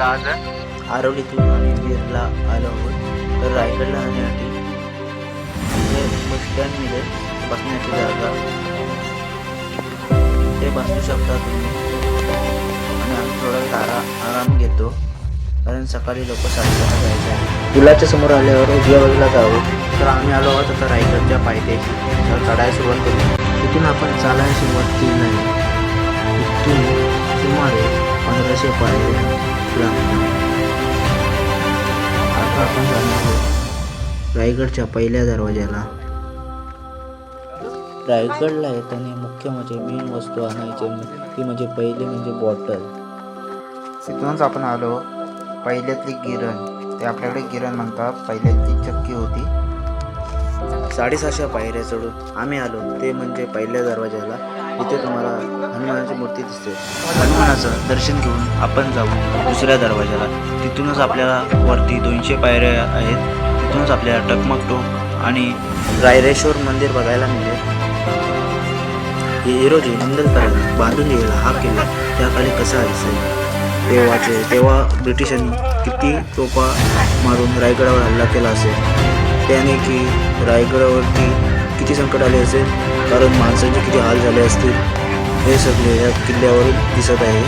आज आरवलीतून आम्ही वीरला आलो आहोत. तर रायगडला जाण्यासाठी बस स्टँडमध्ये बसण्याची जागा ते बसू शकता तुम्ही. आणि आम्ही थोडा वेळ आराम घेतो कारण सकाळी लोक 7:30 जायचं आहे. पुलाच्या समोर आल्यावर उजव्या बाजूला जाऊ. तर आम्ही आलो आहोत आता रायगडच्या पायथ्याशी. तर चढायला सुरुवात करू. इथून आपण चालायला सुरुवात केली आहे. इथून सुमारे 1500 पायऱ्या लागतात. आता आपण जाणार आहोत रायगडच्या पहिल्या दरवाजाला. रायगडला येताना मुख्य म्हणजे मेन वस्तू आणायची ती म्हणजे पहिली म्हणजे बॉटल. तिथूनच आपण आलो पहिल्यातली गिरण. ते आपल्याकडे गिरण म्हणतात. पहिल्यातली चक्की होती. 750 पायऱ्या चढून आम्ही आलो ते म्हणजे पहिल्या दरवाजाला. इथे तुम्हाला हनुमानाची मूर्ती दिसते. हनुमानाचं दर्शन घेऊन आपण जाऊ दुसऱ्या दरवाजाला. तिथूनच आपल्याला वरती 200 पायऱ्या आहेत. तिथूनच आपल्याला टकमक टोक आणि रायरेश्वर मंदिर बघायला मिळेल. हिरोजी नंदनकरांनी बांधून दिलेला हा किल्ला त्याखाली कसा असेल तेव्हा ब्रिटिशांनी किती तोफा मारून रायगडावर हल्ला केला असेल. त्याने की रायगडावरती किती संकट आले असेल, कारण माणसांचे किती हाल झाले असतील हे सगळे या किल्ल्यावरून दिसत आहे.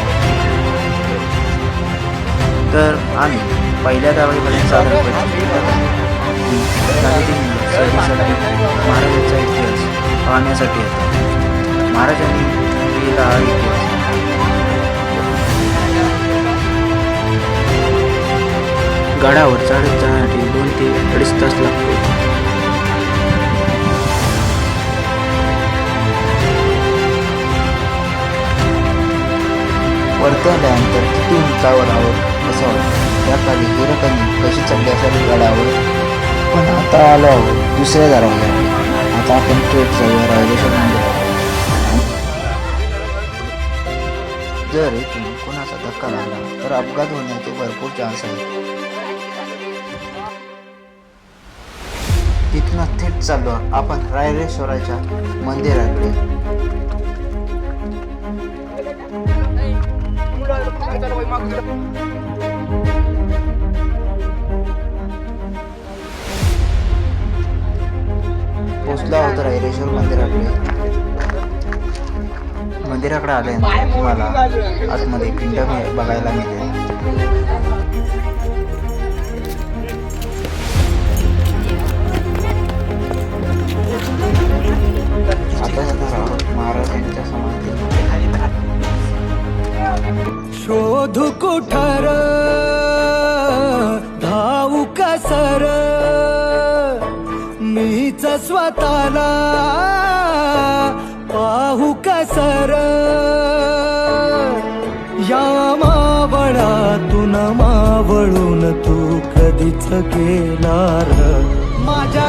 तर आम्ही पहिल्या दरवाजापर्यंत साधारणपणे महाराजांचा इतिहास पाहण्यासाठी येतो. महाराजांनी लिहिला हा इतिहास. गडावर चढत जाण्यासाठी 2 ते 2.5 तास लागतो. वरती आल्यानंतर किती उंचावर आहोत असं वाटतं. त्याखाली गिरकांनी कशी चढली असावी गडावर. पण आता आलो आहोत दुसऱ्या दरवाजावर. आता आपण थेट जाऊया रायरेश्वर मंदिरात. जर इथून कोणाचा धक्का लागला तर अपघात होण्याचे भरपूर चान्स आहेत. तिथूनच थेट चाललो आपण रायरेश्वराच्या मंदिराकडे. पोचलो आहोत रायरेश्वर मंदिराकडे. मंदिराकडे आल्यानंतर तुम्हाला आतमध्ये पिंड बघायला मिळेल. महाराजांच्या समाधी. शोधू कुठार धावू कसर मीच स्वतःला पाहू कसर. या मावळातून मावळून तू कधीच गेला र माझ्या